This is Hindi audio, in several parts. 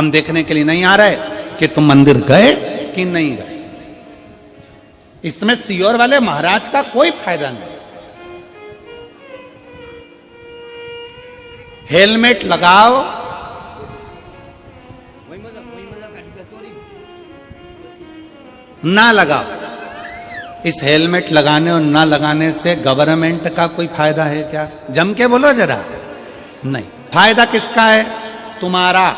हम देखने के लिए नहीं आ रहे कि तुम मंदिर गए कि नहीं गए। इसमें सीहोर वाले महाराज का कोई फायदा नहीं। हेलमेट लगाओ, ना लगाओ। इस हेलमेट लगाने और ना लगाने से गवर्नमेंट का कोई फायदा है क्या? जम के बोलो जरा। नहीं, फायदा किसका है? तुम्हारा।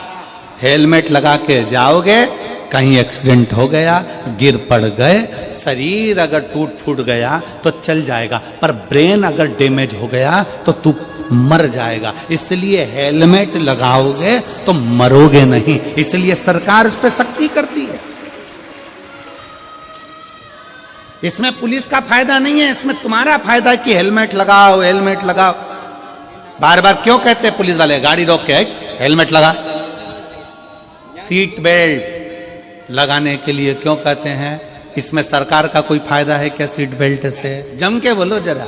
हेलमेट लगा के जाओगे, कहीं एक्सीडेंट हो गया, गिर पड़ गए, शरीर अगर टूट फूट गया तो चल जाएगा, पर ब्रेन अगर डैमेज हो गया तो तू मर जाएगा। इसलिए हेलमेट लगाओगे तो मरोगे नहीं, इसलिए सरकार उस पर सख्ती करती है। इसमें पुलिस का फायदा नहीं है, इसमें तुम्हारा फायदा है कि हेलमेट लगाओ, हेलमेट लगाओ। बार बार क्यों कहते हैं पुलिस वाले, गाड़ी रोक के हेलमेट लगा। सीट बेल्ट लगाने के लिए क्यों कहते हैं? इसमें सरकार का कोई फायदा है क्या सीट बेल्ट से? जम के बोलो जरा।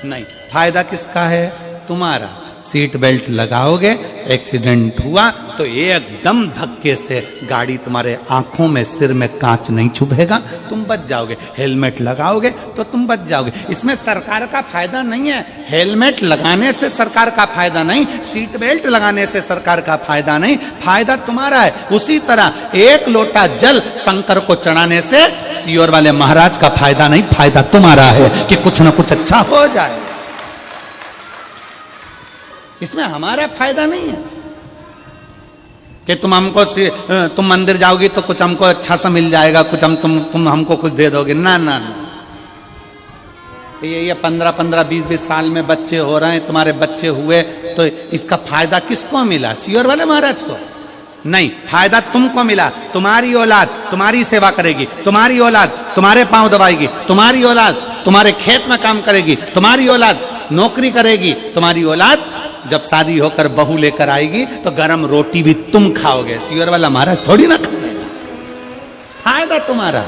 नहीं, फायदा किसका है? तुम्हारा। सीट बेल्ट लगाओगे, एक्सीडेंट हुआ तो एकदम धक्के से गाड़ी तुम्हारे आंखों में, सिर में कांच नहीं चुभेगा, तुम बच जाओगे। हेलमेट लगाओगे तो तुम बच जाओगे। इसमें सरकार का फायदा नहीं है। हेलमेट लगाने से सरकार का फायदा नहीं, सीट बेल्ट लगाने से सरकार का फायदा नहीं, फायदा तुम्हारा है। उसी तरह एक लोटा जल शंकर को चढ़ाने से सीहोर वाले महाराज का फायदा नहीं, फायदा तुम्हारा है कि कुछ ना कुछ अच्छा हो जाए। इसमें हमारा फायदा नहीं है कि तुम मंदिर जाओगी तो कुछ हमको अच्छा सा मिल जाएगा, कुछ तुम हमको कुछ दे दोगे। ना ना ना, ये 15-15, 20-20 साल में बच्चे हो रहे हैं, तुम्हारे बच्चे हुए तो इसका फायदा किसको मिला? सीहोर वाले महाराज को नहीं, फायदा तुमको मिला। तुम्हारी औलाद तुम्हारी सेवा करेगी, तुम्हारी औलाद तुम्हारे पांव दबाएगी, तुम्हारी औलाद तुम्हारे खेत में काम करेगी, तुम्हारी औलाद नौकरी करेगी, तुम्हारी औलाद जब शादी होकर बहू लेकर आएगी तो गरम रोटी भी तुम खाओगे। सीहोर वाला महाराज थोड़ी ना खाएगा। फायदा तुम्हारा।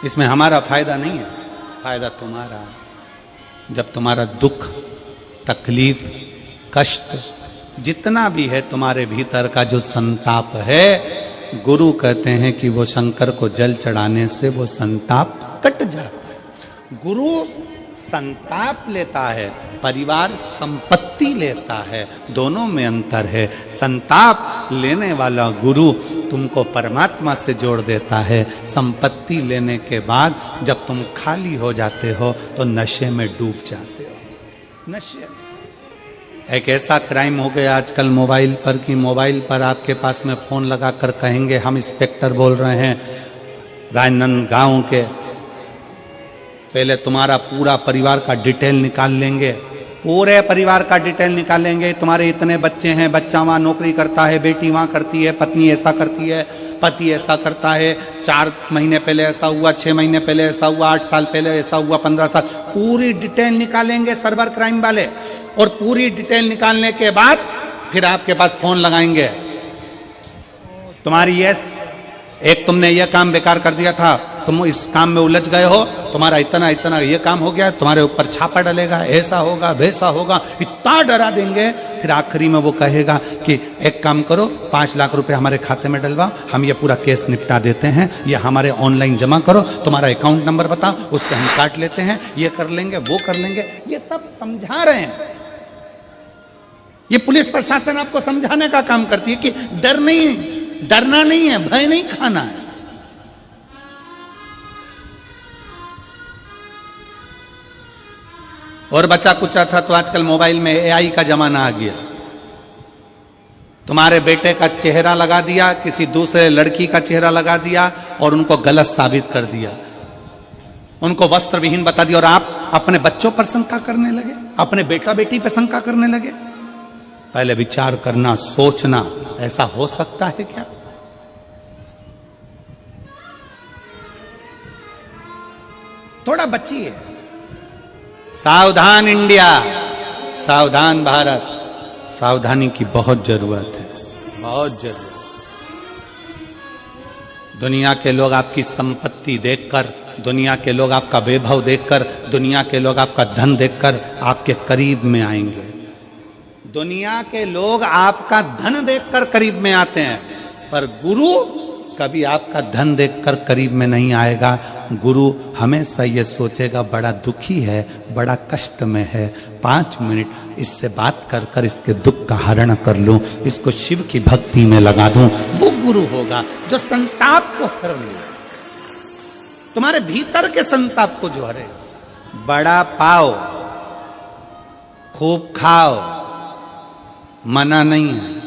इसमें हमारा फायदा नहीं है, फायदा तुम्हारा। जब तुम्हारा दुख, तकलीफ, कष्ट जितना भी है तुम्हारे भीतर का जो संताप है, गुरु कहते हैं कि वो शंकर को जल चढ़ाने से वो संताप कट जाता है। गुरु संताप लेता है, परिवार संपत्ति लेता है, दोनों में अंतर है। संताप लेने वाला गुरु तुमको परमात्मा से जोड़ देता है। संपत्ति लेने के बाद जब तुम खाली हो जाते हो तो नशे में डूब जाते हो। नशे एक ऐसा क्राइम हो गया आजकल मोबाइल पर कि मोबाइल पर आपके पास में फोन लगाकर कहेंगे हम इंस्पेक्टर बोल रहे हैं राजनांदगांव के। पहले तुम्हारा पूरा परिवार का डिटेल निकाल लेंगे, पूरे परिवार का डिटेल निकालेंगे। तुम्हारे इतने बच्चे हैं, बच्चा वहाँ नौकरी करता है, बेटी वहाँ करती है, पत्नी ऐसा करती है, पति ऐसा करता है, 4 महीने पहले ऐसा हुआ, 6 महीने पहले ऐसा हुआ, 8 साल पहले ऐसा हुआ, 15 साल, पूरी डिटेल निकालेंगे सर्वर क्राइम वाले। और पूरी डिटेल निकालने के बाद फिर आपके पास फोन लगाएंगे, तुम्हारी एक तुमने यह काम बेकार कर दिया था, तुम इस काम में उलझ गए हो, तुम्हारा इतना इतना ये काम हो गया, तुम्हारे ऊपर छापा डलेगा, ऐसा होगा वैसा होगा, इतना डरा देंगे। फिर आखिरी में वो कहेगा कि एक काम करो, 5 लाख रुपए हमारे खाते में डलवाओ, हम ये पूरा केस निपटा देते हैं, ये हमारे ऑनलाइन जमा करो, तुम्हारा अकाउंट नंबर बताओ, उससे हम काट लेते हैं, ये कर लेंगे वो कर लेंगे। ये सब समझा रहे हैं। ये पुलिस प्रशासन आपको समझाने का काम करती है कि डरना नहीं है, भय नहीं खाना है। और बचा कुचा था तो आजकल मोबाइल में एआई का जमाना आ गया। तुम्हारे बेटे का चेहरा लगा दिया, किसी दूसरे लड़की का चेहरा लगा दिया और उनको गलत साबित कर दिया, उनको वस्त्र विहीन बता दिया, और आप अपने बच्चों पर शंका करने लगे, अपने बेटा बेटी पर शंका करने लगे। पहले विचार करना, सोचना, ऐसा हो सकता है क्या? थोड़ा बचिए। सावधान इंडिया, सावधान भारत, सावधानी की बहुत जरूरत है, बहुत जरूरत। दुनिया के लोग आपकी संपत्ति देखकर, दुनिया के लोग आपका वैभव देखकर, दुनिया के लोग आपका धन देखकर आपके करीब में आएंगे। दुनिया के लोग आपका धन देखकर करीब में आते हैं, पर गुरु कभी आपका धन देखकर करीब में नहीं आएगा। गुरु हमेशा ये सोचेगा बड़ा दुखी है, बड़ा कष्ट में है, 5 मिनट इससे बात कर कर इसके दुख का हरण कर लूं, इसको शिव की भक्ति में लगा दूं। वो गुरु होगा जो संताप को हर ले, तुम्हारे भीतर के संताप को जो हरे। बड़ा पाओ, खूब खाओ, मना नहीं है,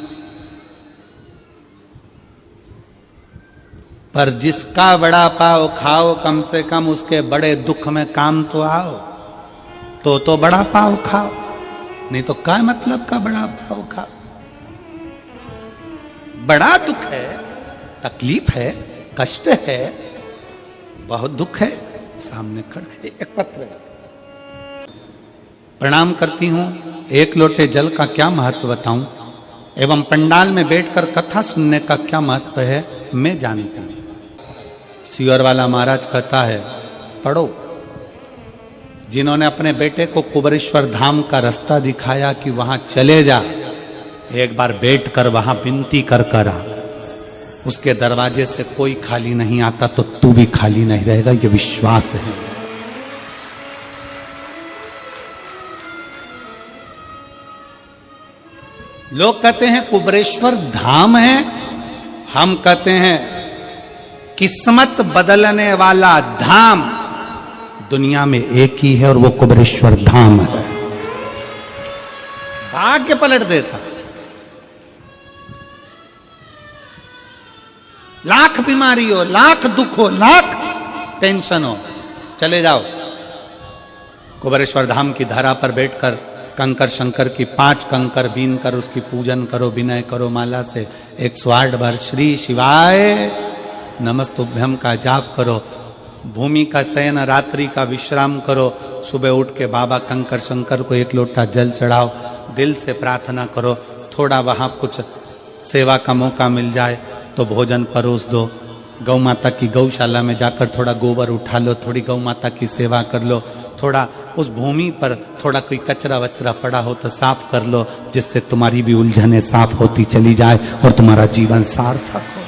पर जिसका बड़ा पाओ खाओ, कम से कम उसके बड़े दुख में काम तो आओ। तो बड़ा पाओ खाओ, नहीं तो क्या मतलब का बड़ा पाओ खाओ। बड़ा दुख है, तकलीफ है, कष्ट है, बहुत दुख है, सामने खड़े। एक पत्र प्रणाम करती हूं, 1 लोटे जल का क्या महत्व बताऊं, एवं पंडाल में बैठकर कथा सुनने का क्या महत्व है मैं जानती हूं। सियोर वाला महाराज कहता है, पढ़ो। जिन्होंने अपने बेटे को कुबरेश्वर धाम का रास्ता दिखाया कि वहां चले जा, एक बार बैठकर वहां विनती कर कर आ, उसके दरवाजे से कोई खाली नहीं आता तो तू भी खाली नहीं रहेगा, ये विश्वास है। लोग कहते हैं कुबरेश्वर धाम है, हम कहते हैं किस्मत बदलने वाला धाम दुनिया में एक ही है और वो कुबरेश्वर धाम है। भाग्य पलट देता। लाख बीमारी हो, लाख दुख हो, लाख टेंशन हो, चले जाओ कुबरेश्वर धाम की धारा पर बैठकर कंकर शंकर की 5 कंकर बीन कर उसकी पूजन करो, विनय करो, माला से 108 बार श्री शिवाय नमस्तुभ्यम का जाप करो, भूमि का शयन, रात्रि का विश्राम करो, सुबह उठ के बाबा कंकर शंकर को 1 लोटा जल चढ़ाओ, दिल से प्रार्थना करो, थोड़ा वहां कुछ सेवा का मौका मिल जाए तो भोजन परोस दो, गौ माता की गौशाला में जाकर थोड़ा गोबर उठा लो, थोड़ी गौ माता की सेवा कर लो, थोड़ा उस भूमि पर थोड़ा कोई कचरा वचरा पड़ा हो तो साफ कर लो, जिससे तुम्हारी भी उलझने साफ होती चली जाए और तुम्हारा जीवन सार्थक हो।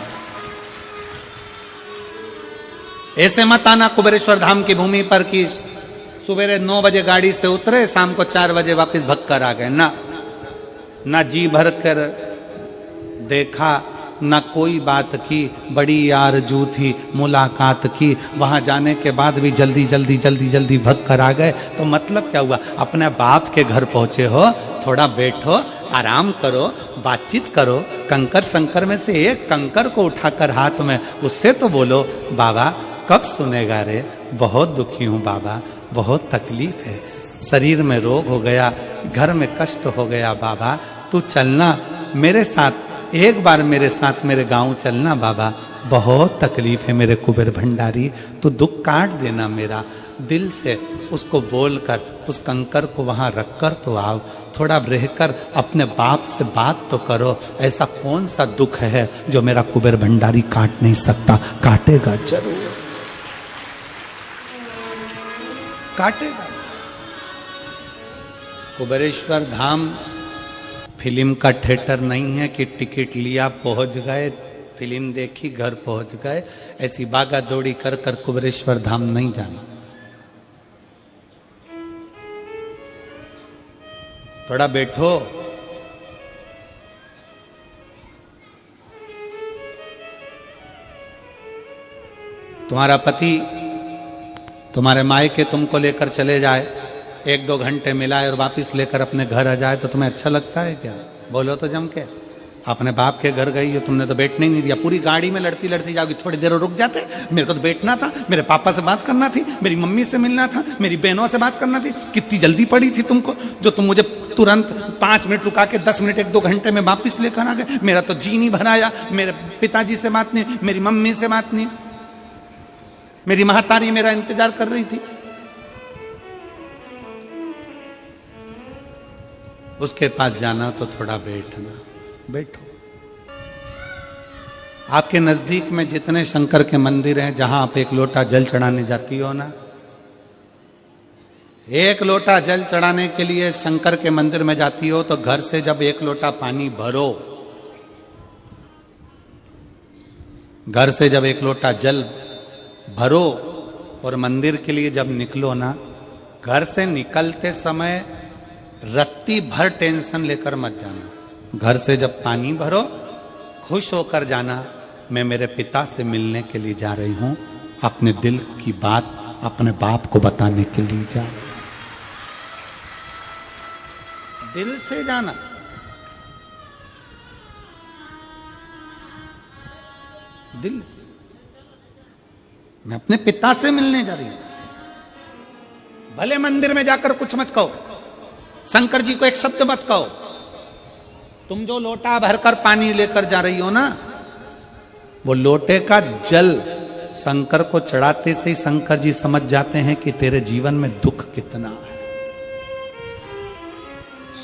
ऐसे मत आना कुबेरेश्वर धाम की भूमि पर कि सुबह 9 बजे गाड़ी से उतरे, शाम को 4 बजे वापस भगकर आ गए। ना जी भर कर देखा, ना कोई बात की, बड़ी आरज़ू थी मुलाकात की, वहां जाने के बाद भी जल्दी जल्दी जल्दी जल्दी भग कर आ गए। तो मतलब क्या हुआ? अपने बाप के घर पहुंचे हो, थोड़ा बैठो, आराम करो, बातचीत करो, कंकर शंकर में से एक कंकर को उठाकर हाथ में, उससे तो बोलो बाबा कब सुनेगा रे, बहुत दुखी हूं बाबा, बहुत तकलीफ है, शरीर में रोग हो गया, घर में कष्ट हो गया बाबा, तू चलना मेरे साथ, एक बार मेरे साथ मेरे गांव चलना बाबा, बहुत तकलीफ है मेरे कुबेर भंडारी, तू दुख काट देना मेरा। दिल से उसको बोलकर उस कंकर को वहां रखकर तो आओ, थोड़ा रहकर अपने बाप से बात तो करो। ऐसा कौन सा दुख है जो मेरा कुबेर भंडारी काट नहीं सकता? काटेगा जरूर, काटेगा। कुबेरेश्वर धाम फिल्म का थिएटर नहीं है कि टिकट लिया पहुंच गए, फिल्म देखी घर पहुंच गए, ऐसी बागा दौड़ी कर कर कुबेरेश्वर धाम नहीं जाना। थोड़ा बैठो, तुम्हारा पति तुम्हारे मायके तुमको लेकर चले जाए, 1-2 घंटे मिलाए और वापस लेकर अपने घर आ जाए तो तुम्हें अच्छा लगता है क्या? बोलो तो जम के। अपने बाप के घर गई हो, तुमने तो बैठने ही नहीं दिया, पूरी गाड़ी में लड़ती लड़ती जाओगी, थोड़ी देर रुक जाते, मेरे को तो बैठना था, मेरे पापा से बात करना थी, मेरी मम्मी से मिलना था, मेरी बहनों से बात करना थी। कितनी जल्दी पड़ी थी तुमको जो तुम मुझे तुरंत 5 मिनट रुका के 10 मिनट 1-2 घंटे में वापिस लेकर आ गए। मेरा तो जी नहीं भराया, मेरे पिताजी से बात नहीं, मेरी मम्मी से बात नहीं, मेरी महतारी मेरा इंतजार कर रही थी। उसके पास जाना तो थोड़ा बैठना, बैठो। आपके नजदीक में जितने शंकर के मंदिर हैं, जहां आप एक लोटा जल चढ़ाने जाती हो ना, एक लोटा जल चढ़ाने के लिए शंकर के मंदिर में जाती हो तो घर से जब एक लोटा पानी भरो, घर से जब एक लोटा जल भरो और मंदिर के लिए जब निकलो ना, घर से निकलते समय रत्ती भर टेंशन लेकर मत जाना। घर से जब पानी भरो, खुश होकर जाना, मैं मेरे पिता से मिलने के लिए जा रही हूं, अपने दिल की बात अपने बाप को बताने के लिए जा रही हूं। दिल से जाना। दिल से। मैं अपने पिता से मिलने जा रही हूं। भले मंदिर में जाकर कुछ मत कहो, शंकर जी को एक शब्द मत कहो, तुम जो लोटा भरकर पानी लेकर जा रही हो ना, वो लोटे का जल शंकर को चढ़ाते से ही शंकर जी समझ जाते हैं कि तेरे जीवन में दुख कितना है।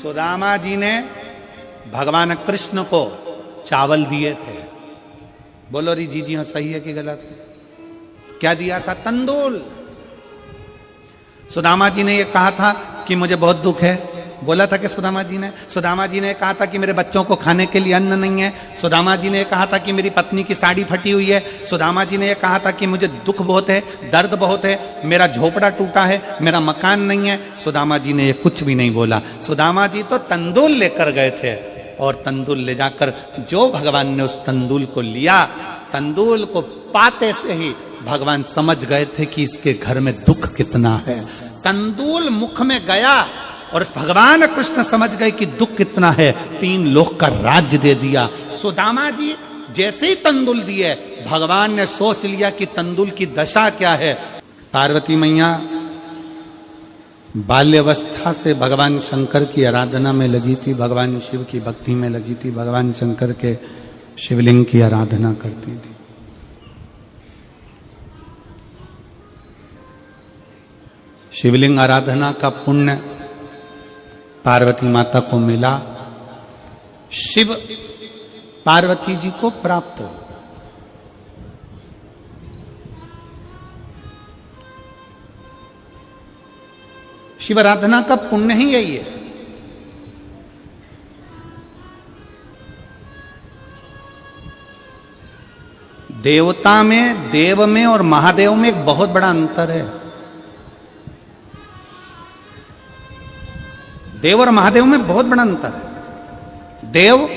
सुदामा जी ने भगवान कृष्ण को चावल दिए थे। बोलो री जी हाँ, सही है कि गलत है? क्या दिया था? तंदूल। सुदामा जी ने ये कहा था कि मुझे बहुत दुख है। बोला था कि सुदामा जी ने कहा था कि मेरे बच्चों को खाने के लिए अन्न नहीं है। सुदामा जी ने कहा था कि मेरी पत्नी की साड़ी फटी हुई है। सुदामा जी ने कहा था कि मुझे दुख बहुत है, दर्द बहुत है, मेरा झोपड़ा टूटा है, मेरा मकान नहीं है। सुदामा जी ने ये कुछ भी नहीं बोला। सुदामा जी तो तंदूल लेकर गए थे और तंदूल ले जाकर जो भगवान ने उस तंदूल को लिया, तंदूल को पाते से ही भगवान समझ गए थे कि इसके घर में दुख कितना है। तंदूल मुख में गया और भगवान कृष्ण समझ गए कि दुख कितना है, 3 लोक का राज्य दे दिया। सुदामा जी जैसे ही तंदूल दिए, भगवान ने सोच लिया कि तंदूल की दशा क्या है। पार्वती मैया बाल्यावस्था से भगवान शंकर की आराधना में लगी थी, भगवान शिव की भक्ति में लगी थी, भगवान शंकर के शिवलिंग की आराधना करती थी। शिवलिंग आराधना का पुण्य पार्वती माता को मिला, शिव पार्वती जी को प्राप्त हो। शिव आराधना का पुण्य ही यही है। देवता में, देव में और महादेव में एक बहुत बड़ा अंतर है। देव और महादेव में बहुत बड़ा अंतर है। देव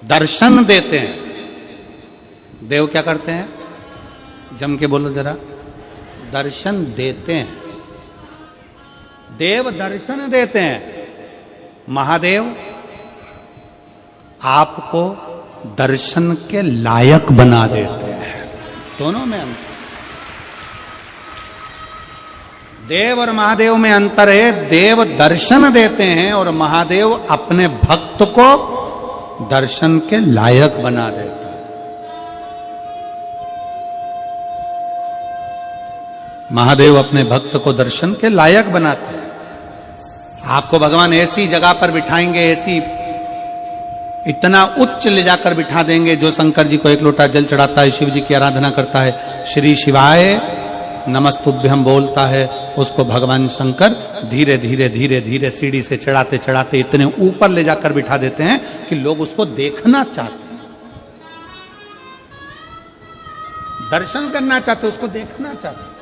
दर्शन देते हैं। देव क्या करते हैं? जम के बोलो जरा। दर्शन देते हैं। देव दर्शन देते हैं। महादेव आपको दर्शन के लायक बना देते हैं। दोनों में अंतर। देव और महादेव में अंतर है। देव दर्शन देते हैं और महादेव अपने भक्त को दर्शन के लायक बना देता है। महादेव अपने भक्त को दर्शन के लायक बनाते हैं। आपको भगवान ऐसी जगह पर बिठाएंगे, ऐसी इतना उच्च ले जाकर बिठा देंगे, जो शंकर जी को एक लोटा जल चढ़ाता है, शिव जी की आराधना करता है, श्री शिवाय नमस्तुभ्यम बोलता है, उसको भगवान शंकर धीरे धीरे धीरे धीरे सीढ़ी से चढ़ाते चढ़ाते इतने ऊपर ले जाकर बिठा देते हैं कि लोग उसको देखना चाहते हैं, दर्शन करना चाहते, उसको देखना चाहते।